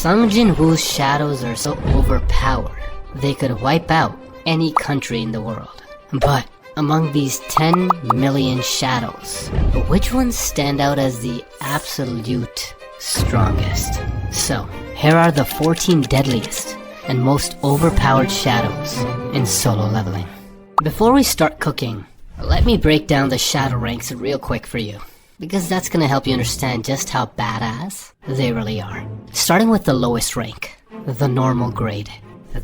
Sung Jin Woo's shadows are so overpowered, they could wipe out any country in the world. But among these 10 million shadows, which ones stand out as the absolute strongest? So, here are the 14 deadliest and most overpowered shadows in solo leveling. Before we start cooking, let me break down the shadow ranks real quick for you, because that's gonna help you understand just how badass they really are. Starting with the lowest rank, the normal grade.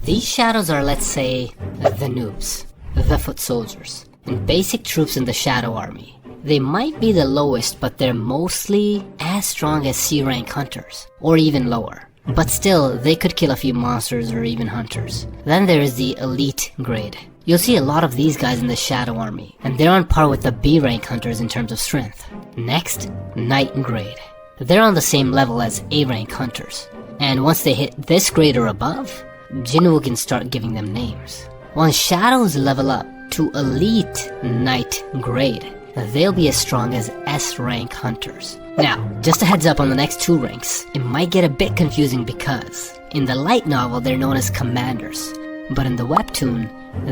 These shadows are, let's say, the noobs, the foot soldiers, and basic troops in the shadow army. They might be the lowest, but they're mostly as strong as C rank hunters, or even lower. But still, they could kill a few monsters or even hunters. Then there is the elite grade. You'll see a lot of these guys in the shadow army, and they're on par with the B rank hunters in terms of strength. Next, knight grade. They're on the same level as A rank hunters, and once they hit this grade or above, Jin Woo can start giving them names. Once shadows level up to elite knight grade, they'll be as strong as S rank hunters. Now, just a heads up on the next two ranks, it might get a bit confusing because in the light novel they're known as commanders, but in the webtoon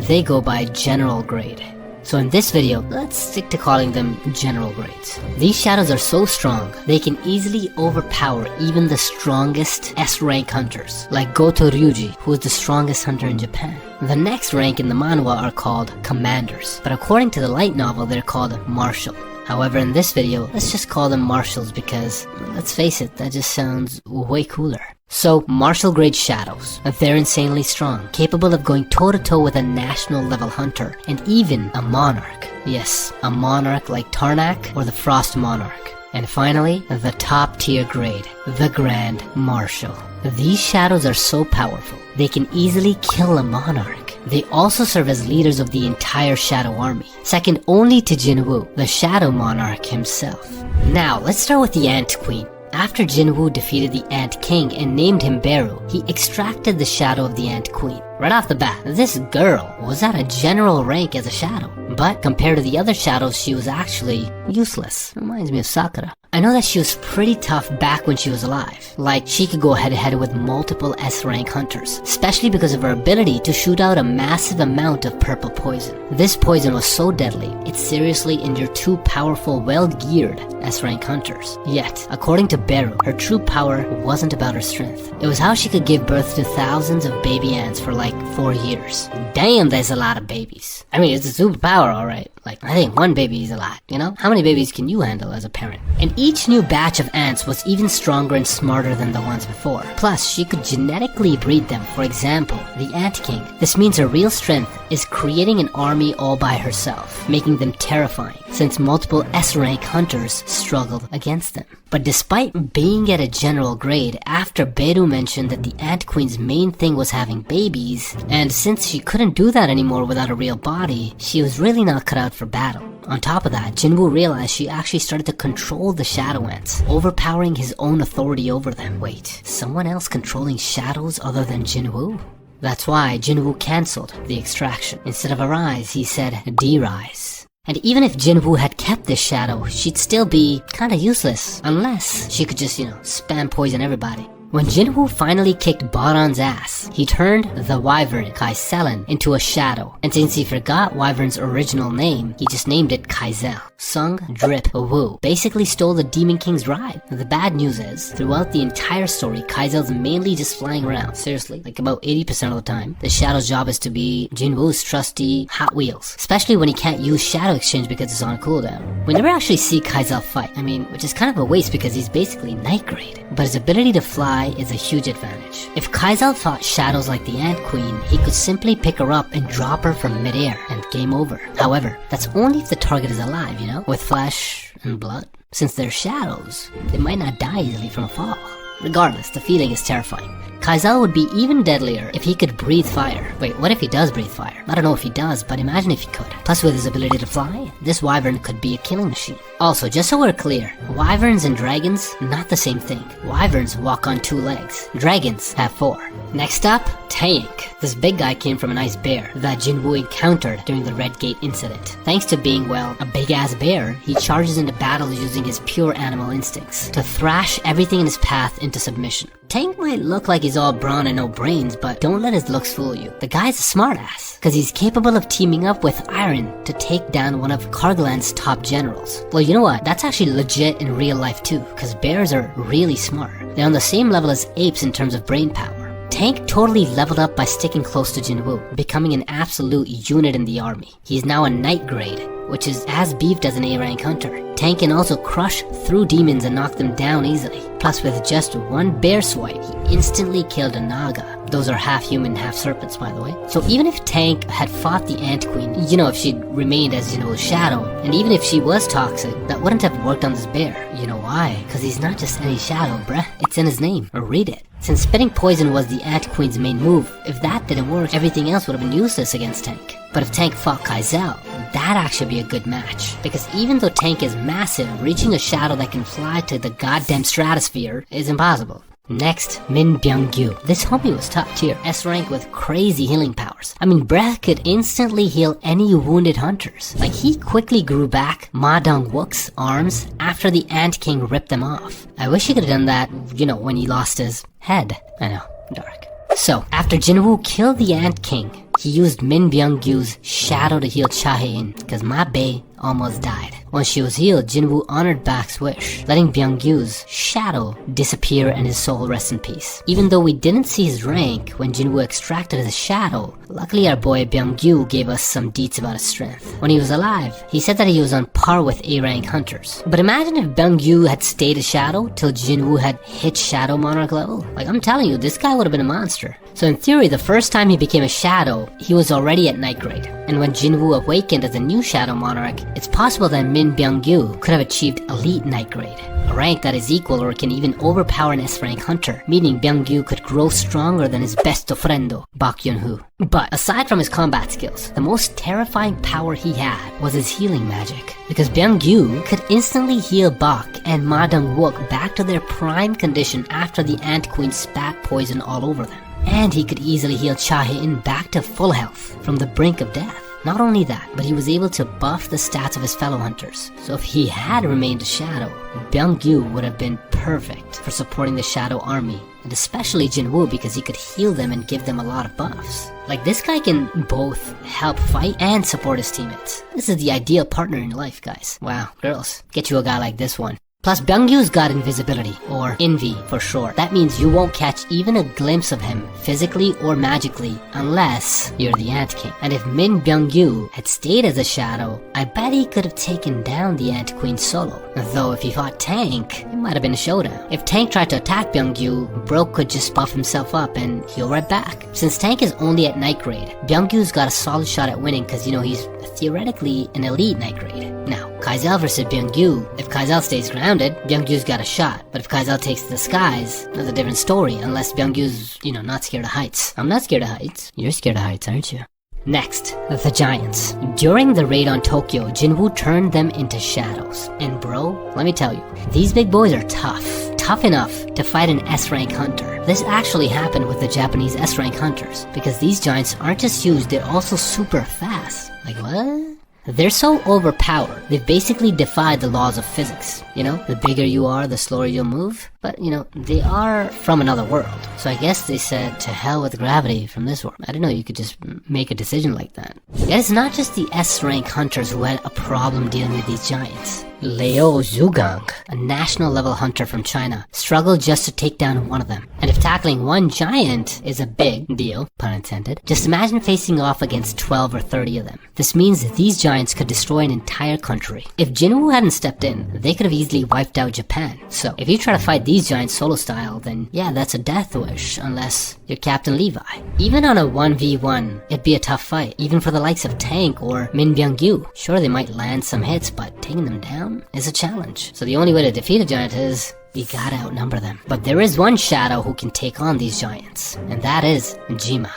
they go by general grade. So in this video, let's stick to calling them general grades. These shadows are so strong, they can easily overpower even the strongest S-rank hunters, like Goto Ryuji, who is the strongest hunter in Japan. The next rank in the manhwa are called commanders, but according to the light novel, they're called marshal. However, in this video, let's just call them marshals because, let's face it, that just sounds way cooler. So, martial grade shadows, they're insanely strong, capable of going toe-to-toe with a national level hunter, and even a monarch. Yes, a monarch like Tarnak or the Frost Monarch. And finally, the top tier grade, the Grand Marshal. These shadows are so powerful, they can easily kill a monarch. They also serve as leaders of the entire shadow army, second only to Jin Woo, the shadow monarch himself. Now, let's start with the Ant Queen. After Jin Woo defeated the Ant King and named him Beru, he extracted the shadow of the Ant Queen. Right off the bat, this girl was at a general rank as a shadow, but compared to the other shadows, she was actually useless. Reminds me of Sakura. I know that she was pretty tough back when she was alive. Like, she could go head-to-head with multiple S-rank hunters, especially because of her ability to shoot out a massive amount of purple poison. This poison was so deadly, it seriously injured two powerful, well-geared S-rank hunters. Yet, according to Beru, her true power wasn't about her strength. It was how she could give birth to thousands of baby ants for like 4 years. Damn, there's a lot of babies. I mean, it's a superpower, alright. Like, I think one baby is a lot, you know? How many babies can you handle as a parent? And each new batch of ants was even stronger and smarter than the ones before. Plus, she could genetically breed them. For example, the Ant King. This means her real strength is creating an army all by herself, making them terrifying, since multiple S-rank hunters struggled against them. But despite being at a general grade, after Beru mentioned that the Ant Queen's main thing was having babies, and since she couldn't do that anymore without a real body, she was really not cut out for battle. On top of that, Jin Woo realized she actually started to control the shadow ants, overpowering his own authority over them. Wait, someone else controlling shadows other than Jin Woo? That's why Jin Woo cancelled the extraction. Instead of arise, he said derise. And even if Jin Woo had kept this shadow, she'd still be kinda useless, unless she could just, spam poison everybody. When Jin Woo finally kicked Baran's ass, he turned the wyvern Kaiselen into a shadow, and since he forgot Wyvern's original name, he just named it Kaizel. Sung Drip Woo basically stole the Demon King's ride. The bad news is, throughout the entire story, Kaizel's mainly just flying around. Seriously, like about 80% of the time. The Shadow's job is to be Jin Woo's trusty Hot Wheels, especially when he can't use Shadow Exchange because it's on cooldown. We never actually see Kaizel fight, which is kind of a waste because he's basically night grade, but his ability to fly is a huge advantage. If Kaizel fought shadows like the Ant Queen, he could simply pick her up and drop her from midair and game over. However, that's only if the target is alive, with flesh and blood. Since they're shadows, they might not die easily from a fall. Regardless, the feeling is terrifying. Kaizel would be even deadlier if he could breathe fire. Wait, what if he does breathe fire? I don't know if he does, but imagine if he could. Plus, with his ability to fly, this wyvern could be a killing machine. Also, just so we're clear, wyverns and dragons, not the same thing. Wyverns walk on 2 legs. Dragons have 4. Next up, Tank. This big guy came from a nice bear that Jin Woo encountered during the Red Gate incident. Thanks to being, well, a big-ass bear, he charges into battle using his pure animal instincts to thrash everything in his path into submission. Tank might look like he's all brawn and no brains, but don't let his looks fool you. The guy's a smartass, cause he's capable of teaming up with Iron to take down one of Karglan's top generals. Well, you know what? That's actually legit in real life too, cause bears are really smart. They're on the same level as apes in terms of brain power. Tank totally leveled up by sticking close to Jin Woo, becoming an absolute unit in the army. He's now a Knight grade, which is as beefed as an A-rank hunter. Tank can also crush through demons and knock them down easily. Plus, with just one bear swipe, he instantly killed a Naga. Those are half human, half serpents, by the way. So even if Tank had fought the Ant Queen, you know, if she'd remained as, a shadow, and even if she was toxic, that wouldn't have worked on this bear. You know why? Because he's not just any shadow, bruh. It's in his name. Or read it. Since spitting poison was the Ant Queen's main move, if that didn't work, everything else would have been useless against Tank. But if Tank fought Kai'Zal, that'd actually be a good match. Because even though Tank is massive, reaching a shadow that can fly to the goddamn stratosphere is impossible. Next, Min Byung-gyu. This homie was top tier, S rank with crazy healing powers. I mean, bruh could instantly heal any wounded hunters. Like, he quickly grew back Ma Dong-wook's arms after the Ant King ripped them off. I wish he could have done that, when he lost his head. I know, dark. So, after Jin Woo killed the Ant King, he used Min Byung-gyu's shadow to heal Cha-hae-in, because Ma Bae almost died. Once she was healed, Jin Woo honored Bak's wish, letting Byung-gyu's shadow disappear and his soul rest in peace. Even though we didn't see his rank when Jin Woo extracted his shadow, luckily our boy Byung-gyu gave us some deets about his strength. When he was alive, he said that he was on par with A-rank hunters. But imagine if Byung-gyu had stayed a shadow till Jin Woo had hit Shadow Monarch level. Like, I'm telling you, this guy would have been a monster. So in theory, the first time he became a shadow, he was already at Knight grade. And when Jin Woo awakened as a new Shadow Monarch, it's possible that Min Byung-gyu could have achieved Elite Knight grade, a rank that is equal or can even overpower an S-rank hunter, meaning Byung-gyu could grow stronger than his best friendo, Bak Yun-hoo. But aside from his combat skills, the most terrifying power he had was his healing magic, because Byung-gyu could instantly heal Bak and Ma Dong-wook back to their prime condition after the Ant Queen spat poison all over them. And he could easily heal Cha-hae-in back to full health from the brink of death. Not only that, but he was able to buff the stats of his fellow hunters. So if he had remained a shadow, Byung-gyu would have been perfect for supporting the shadow army, and especially Jin Woo because he could heal them and give them a lot of buffs. Like, this guy can both help fight and support his teammates. This is the ideal partner in life, guys. Wow, girls, get you a guy like this one. Plus, Byung-gyu's got invisibility, or Invi for short. That means you won't catch even a glimpse of him, physically or magically, unless you're the Ant King. And if Min Byung-gyu had stayed as a shadow, I bet he could have taken down the Ant Queen solo. Though if he fought Tank, it might have been a showdown. If Tank tried to attack Byung-gyu, Bro could just buff himself up and heal right back. Since Tank is only at Knight grade, Byung-gyu's got a solid shot at winning because, he's theoretically an elite Knight grade. Now, Kai'Zal versus Byung-gyu. If Kai'Zal stays grounded, Byung-gyu's got a shot. But if Kai'Zal takes to the skies, that's a different story, unless Byung-gyu's, not scared of heights. I'm not scared of heights. You're scared of heights, aren't you? Next, the Giants. During the raid on Tokyo, Jin Woo turned them into shadows. And bro, let me tell you, these big boys are tough. Tough enough to fight an S-rank hunter. This actually happened with the Japanese S-rank hunters, because these giants aren't just huge, they're also super fast. Like, what? They're so overpowered, they've basically defied the laws of physics. The bigger you are, the slower you'll move. But, they are from another world. So I guess they said, to hell with gravity from this world. I didn't know you could just make a decision like that. Yet it's not just the S-rank hunters who had a problem dealing with these giants. Liu Zhugang, a national level hunter from China, struggled just to take down one of them. And if tackling one giant is a big deal, pun intended, just imagine facing off against 12 or 30 of them. This means that these giants could destroy an entire country. If Jin Woo hadn't stepped in, they could have easily wiped out Japan. So if you try to fight these giants solo style, then yeah, that's a death wish, unless you're Captain Levi. Even on a 1v1, it'd be a tough fight, even for the likes of Tank or Min Byung-gyu. Sure, they might land some hits, but taking them down is a challenge. So the only way to defeat a giant is you gotta outnumber them. But there is one shadow who can take on these giants, and that is Jima.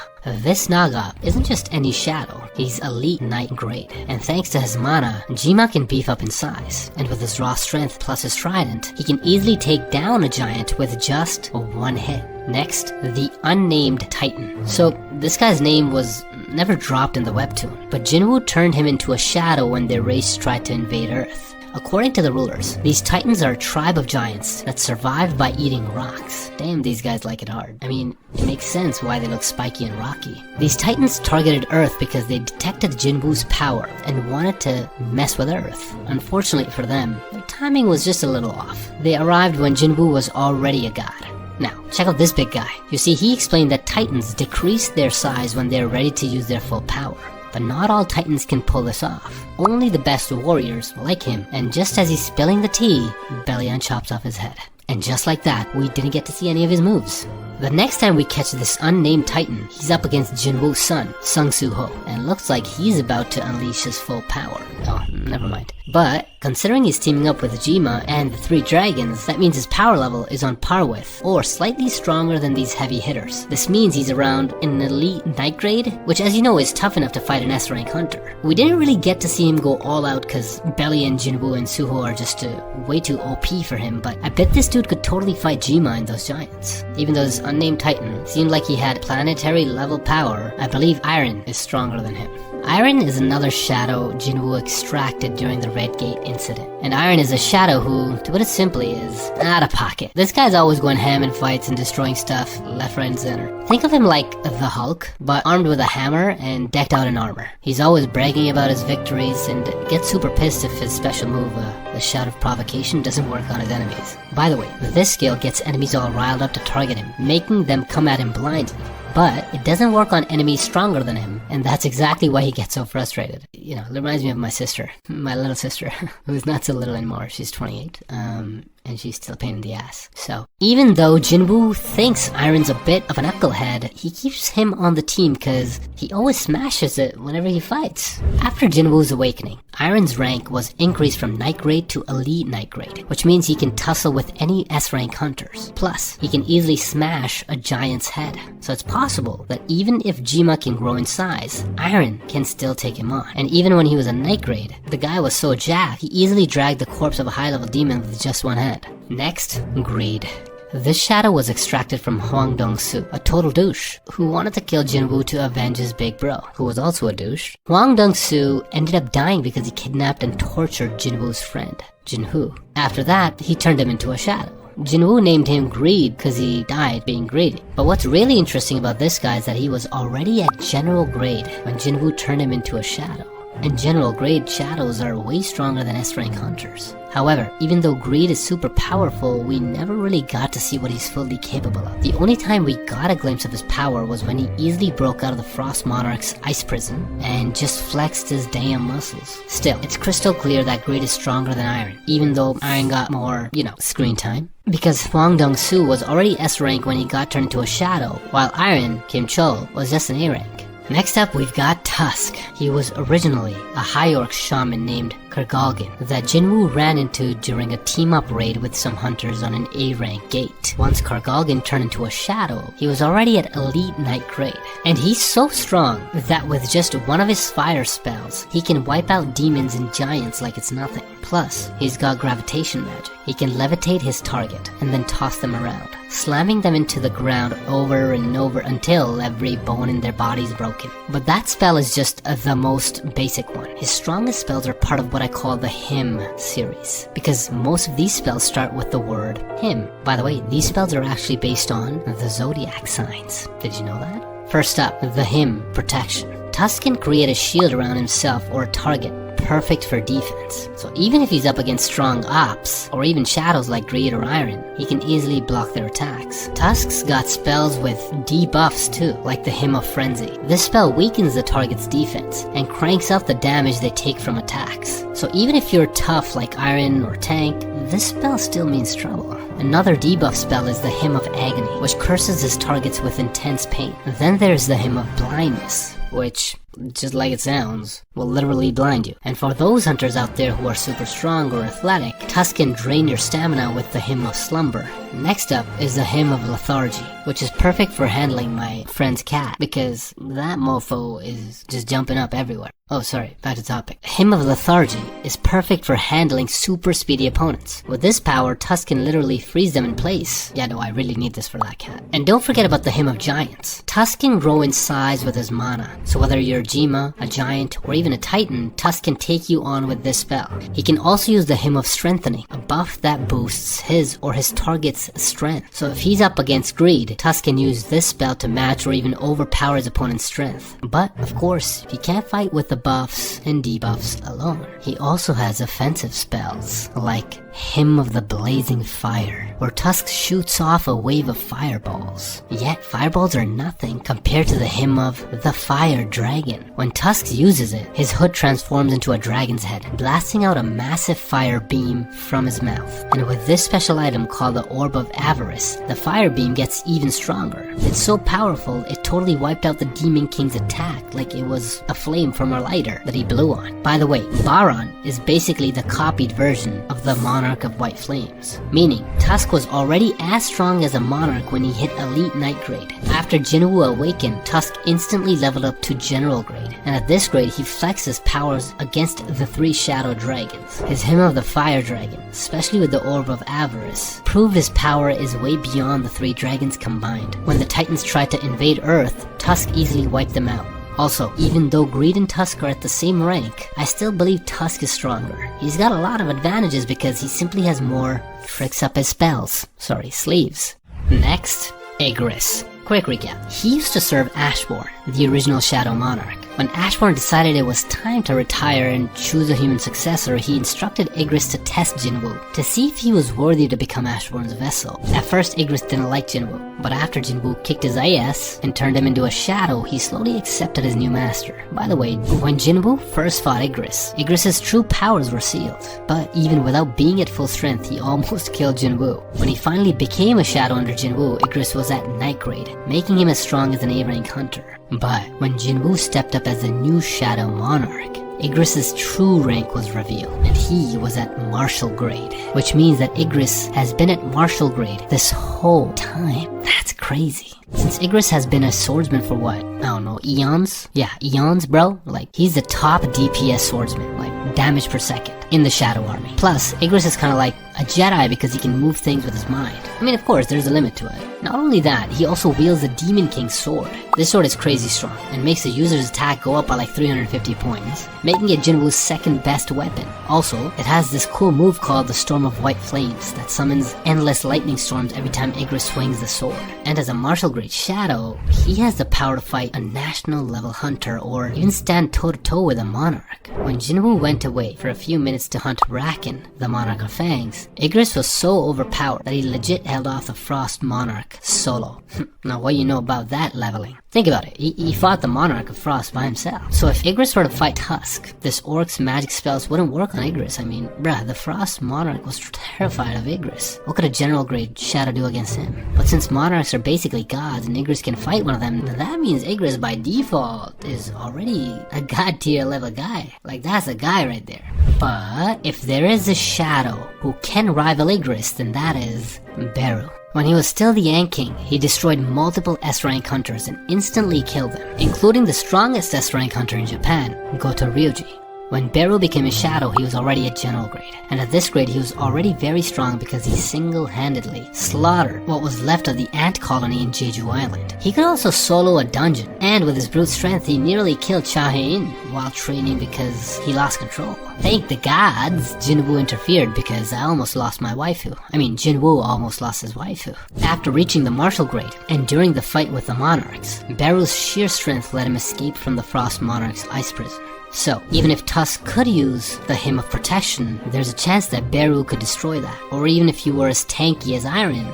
This Naga isn't just any shadow, he's elite Knight grade, and thanks to his mana, Jima can beef up in size, and with his raw strength plus his trident, he can easily take down a giant with just one hit. Next, the Unnamed Titan. So this guy's name was never dropped in the webtoon, but Jin Woo turned him into a shadow when their race tried to invade Earth. According to the rulers, these titans are a tribe of giants that survive by eating rocks. Damn, these guys like it hard. I mean, it makes sense why they look spiky and rocky. These titans targeted Earth because they detected Jin Woo's power and wanted to mess with Earth. Unfortunately for them, their timing was just a little off. They arrived when Jin Woo was already a god. Now, check out this big guy. You see, he explained that titans decrease their size when they're ready to use their full power. But not all titans can pull this off. Only the best warriors like him, and just as he's spilling the tea, Belian chops off his head. And just like that, we didn't get to see any of his moves. The next time we catch this unnamed titan, he's up against Jin Woo's son, Sung Jin Woo, and looks like he's about to unleash his full power. Oh, never mind. But, considering he's teaming up with Jima and the 3 dragons, that means his power level is on par with, or slightly stronger than these heavy hitters. This means he's around an elite night grade, which as you know is tough enough to fight an S-rank hunter. We didn't really get to see him go all out cause Belian, Jin Woo, and Suho are just way too OP for him, but I bet this dude could totally fight Jima and those giants. Even though this unnamed titan seemed like he had planetary level power, I believe Iron is stronger than him. Iron is another shadow Jin Woo extracted during the Red Gate incident. And Iron is a shadow who, to put it simply, is out of pocket. This guy's always going ham in fights and destroying stuff left, right, and center. Think of him like the Hulk, but armed with a hammer and decked out in armor. He's always bragging about his victories and gets super pissed if his special move, the Shout of Provocation, doesn't work on his enemies. By the way, this skill gets enemies all riled up to target him, making them come at him blindly. But it doesn't work on enemies stronger than him, and that's exactly why he gets so frustrated. You know, it reminds me of my sister, my little sister, who's not so little anymore. She's 28, and she's still a pain in the ass. So, even though Jin Woo thinks Iron's a bit of a knucklehead, he keeps him on the team because he always smashes it whenever he fights. After Jin Woo's awakening, Iron's rank was increased from Night Grade to Elite Night Grade, which means he can tussle with any S-rank hunters. Plus, he can easily smash a giant's head. So it's possible that even if Jima can grow in size, Iron can still take him on. And even when he was a Night Grade, the guy was so jacked, he easily dragged the corpse of a high-level demon with just one head. Next, Greed. This shadow was extracted from Hwang Dong-soo, a total douche, who wanted to kill Jin Woo to avenge his big bro, who was also a douche. Hwang Dong-soo ended up dying because he kidnapped and tortured Jin Woo's friend, Jin Hoo. After that, he turned him into a shadow. Jin Woo named him Greed because he died being greedy. But what's really interesting about this guy is that he was already at general grade when Jin Woo turned him into a shadow. And general grade shadows are way stronger than S-rank hunters. However, even though Greed is super powerful, we never really got to see what he's fully capable of. The only time we got a glimpse of his power was when he easily broke out of the Frost Monarch's ice prison and just flexed his damn muscles. Still, it's crystal clear that Greed is stronger than Iron, even though Iron got more, screen time. Because Hwang Dong-soo was already S-rank when he got turned into a shadow, while Iron, Kim Chol, was just an A-rank. Next up, we've got Tusk. He was originally a High Orc shaman named Kargalgan that Jin Woo ran into during a team-up raid with some hunters on an A-rank gate. Once Kargalgan turned into a shadow, he was already at Elite Night Grade. And he's so strong that with just one of his fire spells, he can wipe out demons and giants like it's nothing. Plus, he's got gravitation magic. He can levitate his target and then toss them around, slamming them into the ground over and over until every bone in their body's broken. But that spell is just the most basic one. His strongest spells are part of what I call the Hymn series, because most of these spells start with the word Hymn. By the way, these spells are actually based on the zodiac signs. Did you know that? First up, the Hymn Protection. Tusk can create a shield around himself or a target, perfect for defense. So even if he's up against strong ops, or even shadows like Greed or Iron, he can easily block their attacks. Tusk's got spells with debuffs too, like the Hymn of Frenzy. This spell weakens the target's defense, and cranks up the damage they take from attacks. So even if you're tough like Iron or Tank, this spell still means trouble. Another debuff spell is the Hymn of Agony, which curses his targets with intense pain. Then there's the Hymn of Blindness, which, just like it sounds, will literally blind you. And for those hunters out there who are super strong or athletic, Tusk can drain your stamina with the Hymn of Slumber. Next up is the Hymn of Lethargy, which is perfect for handling my friend's cat, because that mofo is just jumping up everywhere. Oh, sorry, back to topic. Hymn of Lethargy is perfect for handling super speedy opponents. With this power, Tusk can literally freeze them in place. Yeah, no, I really need this for that cat. And don't forget about the Hymn of Giants. Tusk can grow in size with his mana, so whether you're Kojima, a giant, or even a titan, Tusk can take you on with this spell. He can also use the Hymn of Strengthening, a buff that boosts his or his target's strength. So if he's up against greed, Tusk can use this spell to match or even overpower his opponent's strength. But, of course, he can't fight with the buffs and debuffs alone. He also has offensive spells, like Hymn of the Blazing Fire, where Tusk shoots off a wave of fireballs. Yet fireballs are nothing compared to the Hymn of the Fire Dragon. When Tusk uses it, his hood transforms into a dragon's head, blasting out a massive fire beam from his mouth. And with this special item called the Orb of Avarice, the fire beam gets even stronger. It's so powerful, it totally wiped out the Demon King's attack like it was a flame from a lighter that he blew on. By the way, Baron is basically the copied version of the Monarch of White Flames, meaning Tusk was already as strong as a Monarch when he hit Elite Knight grade. After Jin Woo awakened, Tusk instantly leveled up to General grade, and at this grade he flexes powers against the 3 Shadow Dragons. His Hymn of the Fire Dragon, especially with the Orb of Avarice, prove his power is way beyond the 3 dragons combined. When the Titans tried to invade Earth, Tusk easily wiped them out. Also, even though Greed and Tusk are at the same rank, I still believe Tusk is stronger. He's got a lot of advantages because he simply has more tricks up his sleeves. Next, Ignis. Quick recap. He used to serve Ashborn, the original Shadow Monarch. When Ashborn decided it was time to retire and choose a human successor, he instructed Ignis to test Jin Woo, to see if he was worthy to become Ashborn's vessel. At first, Ignis didn't like Jin Woo, but after Jin Woo kicked his ass and turned him into a shadow, he slowly accepted his new master. By the way, when Jin Woo first fought Ignis's true powers were sealed. But even without being at full strength, he almost killed Jin Woo. When he finally became a shadow under Jin Woo, Ignis was at Night grade, making him as strong as an A-rank hunter. But when Jin Woo stepped up as the new Shadow Monarch, Ignis's true rank was revealed, and he was at Martial grade, which means that Ignis has been at Martial grade this whole time. That's crazy. Since Ignis has been a swordsman for what? I don't know, eons? Yeah, eons, bro. Like, he's the top DPS swordsman, like, damage per second in the Shadow Army. Plus, Ignis is kinda like a Jedi because he can move things with his mind. I mean, of course, there's a limit to it. Not only that, he also wields the Demon King's sword. This sword is crazy strong, and makes the user's attack go up by like 350 points, making it Jin Woo's second best weapon. Also, it has this cool move called the Storm of White Flames that summons endless lightning storms every time Ignis swings the sword. And as a martial grade shadow, he has the power to fight a national level hunter or even stand toe to toe with a monarch. When Jin Woo went away for a few minutes to hunt Rakan, the Monarch of Fangs, Ignis was so overpowered that he legit held off the Frost Monarch solo. Now what you know about that leveling? Think about it, he fought the Monarch of Frost by himself. So if Ignis were to fight Tusk, this Orc's magic spells wouldn't work on Ignis. I mean, bruh, the Frost Monarch was terrified of Ignis. What could a general grade shadow do against him? But since Monarchs are basically gods and Ignis can fight one of them, that means Ignis by default is already a god tier level guy. Like, that's a guy right there. But if there is a shadow who can rival Ignis, then that is Beru. When he was still the Yang King, he destroyed multiple S-rank hunters and instantly killed them, including the strongest S-rank hunter in Japan, Goto Ryuji. When Beru became a shadow, he was already at general grade, and at this grade he was already very strong because he single-handedly slaughtered what was left of the ant colony in Jeju Island. He could also solo a dungeon, and with his brute strength he nearly killed Cha Hae-in while training because he lost control. Thank the gods, Jin Woo interfered because I almost lost my waifu. Jin Woo almost lost his waifu. After reaching the martial grade, and during the fight with the monarchs, Beru's sheer strength let him escape from the Frost Monarch's ice prison. So, even if Tusk could use the Hymn of Protection, there's a chance that Beru could destroy that. Or even if you were as tanky as Iron,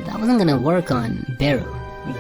that wasn't gonna work on Beru.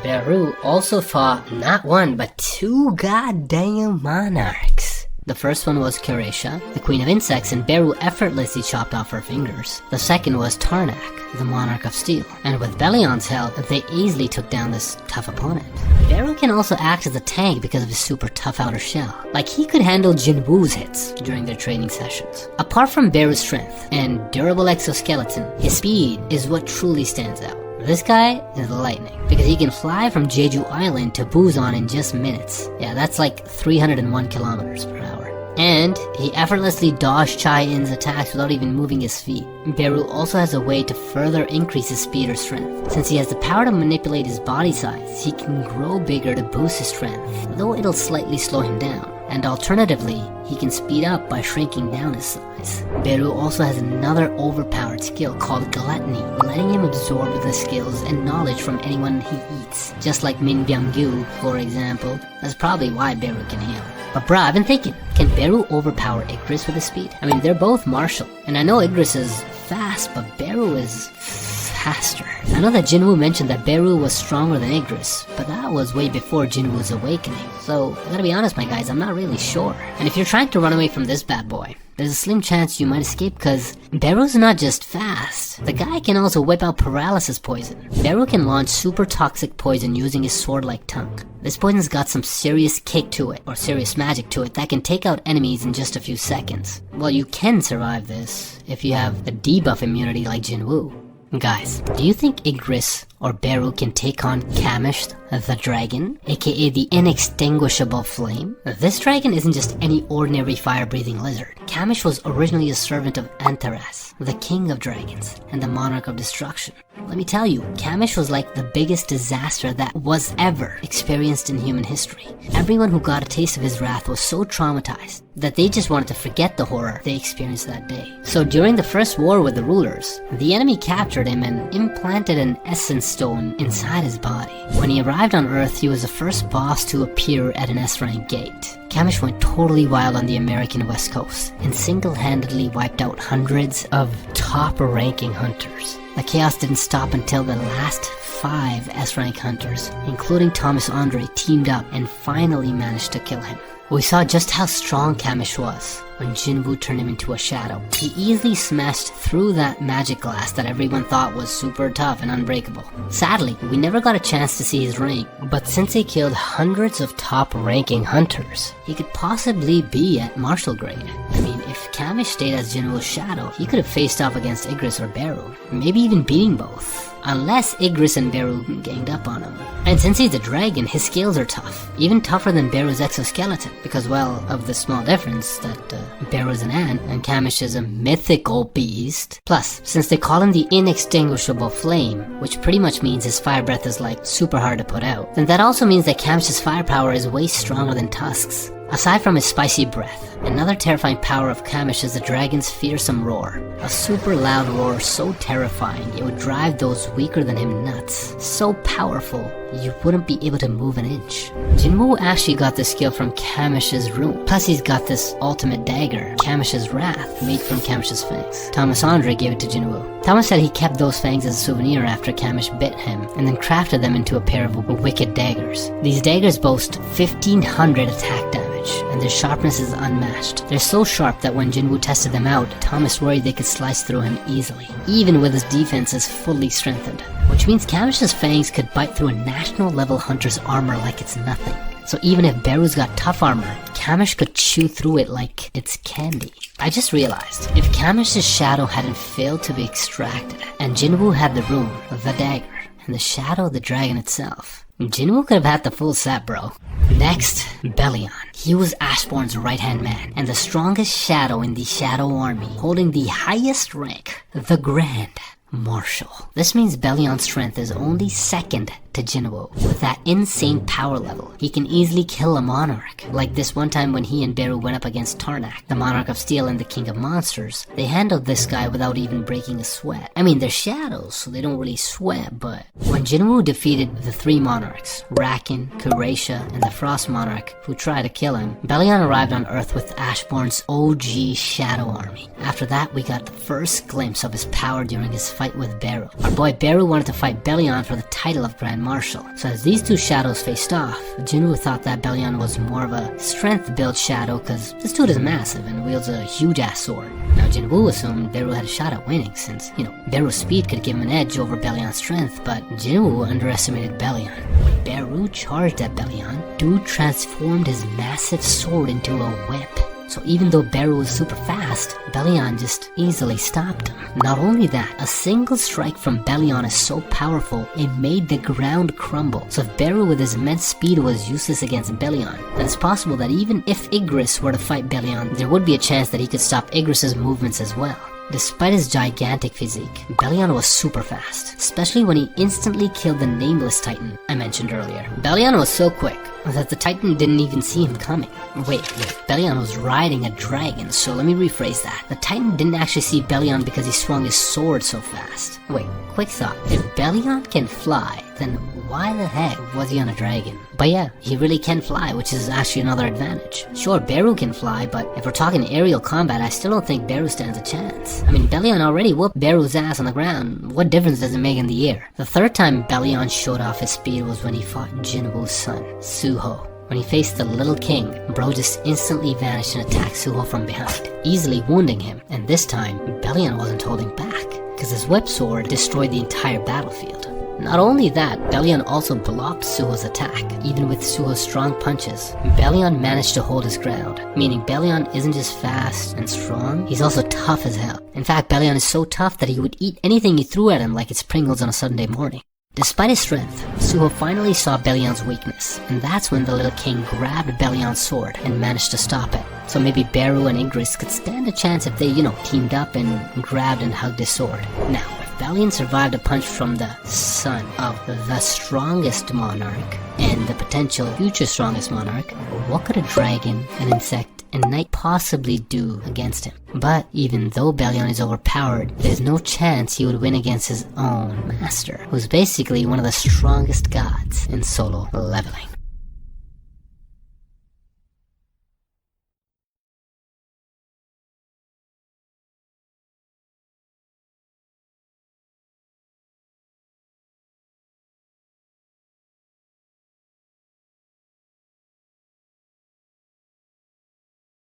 Beru also fought not one, but two goddamn monarchs. The first one was Kureisha, the Queen of Insects, and Beru effortlessly chopped off her fingers. The second was Tarnak, the Monarch of Steel, and with Belion's help, they easily took down this tough opponent. Beru can also act as a tank because of his super tough outer shell. Like, he could handle Jin Woo's hits during their training sessions. Apart from Beru's strength and durable exoskeleton, his speed is what truly stands out. This guy is lightning, because he can fly from Jeju Island to Busan in just minutes. Yeah, that's like 301 kilometers per hour. And he effortlessly dodged Cha Hae-in's attacks without even moving his feet. Beru also has a way to further increase his speed or strength. Since he has the power to manipulate his body size, he can grow bigger to boost his strength, though it'll slightly slow him down. and alternatively, he can speed up by shrinking down his size. Beru also has another overpowered skill called Gluttony, letting him absorb the skills and knowledge from anyone he eats. Just like Min Byung-gyu, for example. That's probably why Beru can heal. But bruh, I've been thinking, can Beru overpower Ignis with his speed? I mean, they're both martial, and I know Ignis is fast, but Beru is faster. I know that Jin Woo mentioned that Beru was stronger than Ignis, but that was way before Jin Woo's awakening. So, I gotta be honest my guys, I'm not really sure. And if you're trying to run away from this bad boy, there's a slim chance you might escape cause Beru's not just fast. The guy can also whip out paralysis poison. Beru can launch super toxic poison using his sword-like tongue. This poison's got some serious kick to it, or serious magic to it, that can take out enemies in just a few seconds. Well, you can survive this if you have a debuff immunity like Jin Woo. Guys, do you think Ignis or Beru can take on Kamish the dragon, aka the inextinguishable flame? This dragon isn't just any ordinary fire-breathing lizard. Kamish was originally a servant of Antaras, the king of dragons, and the monarch of destruction. Let me tell you, Kamish was like the biggest disaster that was ever experienced in human history. Everyone who got a taste of his wrath was so traumatized that they just wanted to forget the horror they experienced that day. So during the first war with the rulers, the enemy captured him and implanted an essence stone inside his body. When he arrived on Earth, he was the first boss to appear at an S-rank gate. Kamish went totally wild on the American West Coast and single-handedly wiped out hundreds of top-ranking hunters. The chaos didn't stop until the last 5 S-rank hunters, including Thomas Andre, teamed up and finally managed to kill him. We saw just how strong Kamish was when Jin Woo turned him into a shadow. He easily smashed through that magic glass that everyone thought was super tough and unbreakable. Sadly, we never got a chance to see his rank, but since he killed hundreds of top-ranking hunters, he could possibly be at martial grade. I mean, if Kamish stayed as Jin Woo's shadow, he could have faced off against Ignis or Beru, maybe even beating both. Unless Ignis and Beru ganged up on him. And since he's a dragon, his scales are tough. Even tougher than Beru's exoskeleton. Because, well, of the small difference that Beru's an ant and Kamish is a mythical beast. Plus, since they call him the inextinguishable flame, which pretty much means his fire breath is like super hard to put out, then that also means that Kamish's firepower is way stronger than Tusk's. Aside from his spicy breath, another terrifying power of Kamish is the dragon's fearsome roar. A super loud roar so terrifying it would drive those weaker than him nuts. So powerful, you wouldn't be able to move an inch. Jin Woo actually got this skill from Kamish's rune. Plus he's got this ultimate dagger, Kamish's Wrath, made from Kamish's fangs. Thomas Andre gave it to Jin Woo. Thomas said he kept those fangs as a souvenir after Kamish bit him, and then crafted them into a pair of wicked daggers. These daggers boast 1500 attack damage, and their sharpness is unmatched. They're so sharp that when Jin Woo tested them out, Thomas worried they could slice through him easily, even with his defenses fully strengthened. Which means Kamish's fangs could bite through a national level hunter's armor like it's nothing. So even if Beru's got tough armor, Kamish could chew through it like it's candy. I just realized, if Kamish's shadow hadn't failed to be extracted, and Jin Woo had the rune, the dagger, and the shadow of the dragon itself, Jin Woo could have had the full set, bro. Next, Bellion. He was Ashbourne's right-hand man, and the strongest shadow in the Shadow Army, holding the highest rank, the Grand Marshal. This means Bellion's strength is only second to Jin Woo. With that insane power level, he can easily kill a monarch. Like this one time when he and Beru went up against Tarnak, the monarch of steel and the king of monsters. They handled this guy without even breaking a sweat. I mean, they're shadows, so they don't really sweat, but when Jin Woo defeated the 3 monarchs, Rakan, Kuratia, and the Frost Monarch, who tried to kill him, Bellion arrived on Earth with Ashbourne's OG Shadow Army. After that, we got the first glimpse of his power during his fight with Beru. Our boy Beru wanted to fight Bellion for the title of Grand Marshal. So as these 2 shadows faced off, Jin Woo thought that Bellion was more of a strength-built shadow cause this dude is massive and wields a huge-ass sword. Now Jin Woo assumed Beru had a shot at winning since, Beru's speed could give him an edge over Bellion's strength, but Jin Woo underestimated Bellion. When Beru charged at Bellion, dude transformed his massive sword into a whip. So even though Beru was super fast, Bellion just easily stopped him. Not only that, a single strike from Bellion is so powerful, it made the ground crumble. So if Beru with his immense speed was useless against Bellion, then it's possible that even if Ignis were to fight Bellion, there would be a chance that he could stop Ignis's movements as well. Despite his gigantic physique, Bellion was super fast, especially when he instantly killed the nameless Titan I mentioned earlier. Bellion was so quick that the Titan didn't even see him coming. Wait, Bellion was riding a dragon, so let me rephrase that. The Titan didn't actually see Bellion because he swung his sword so fast. Wait, quick thought. If Bellion can fly, then why the heck was he on a dragon? But yeah, he really can fly, which is actually another advantage. Sure, Beru can fly, but if we're talking aerial combat, I still don't think Beru stands a chance. I mean, Bellion already whooped Beru's ass on the ground. What difference does it make in the air? The third time Bellion showed off his speed was when he fought Jin Woo's son, Suho. When he faced the Little King, bro just instantly vanished and attacked Suho from behind, easily wounding him. And this time, Bellion wasn't holding back, because his whip sword destroyed the entire battlefield. Not only that, Bellion also blocked Suho's attack, even with Suho's strong punches. Bellion managed to hold his ground, meaning Bellion isn't just fast and strong, he's also tough as hell. In fact, Bellion is so tough that he would eat anything you threw at him like it's Pringles on a Sunday morning. Despite his strength, Suho finally saw Bellion's weakness, and that's when the Little King grabbed Bellion's sword and managed to stop it. So maybe Beru and Ignis could stand a chance if they, teamed up and grabbed and hugged his sword. Now, if Bellion survived a punch from the son of the strongest monarch, and the potential future strongest monarch, what could a dragon, an insect, and knight possibly do against him? But even though Bellion is overpowered, there's no chance he would win against his own master, who's basically one of the strongest gods in solo leveling.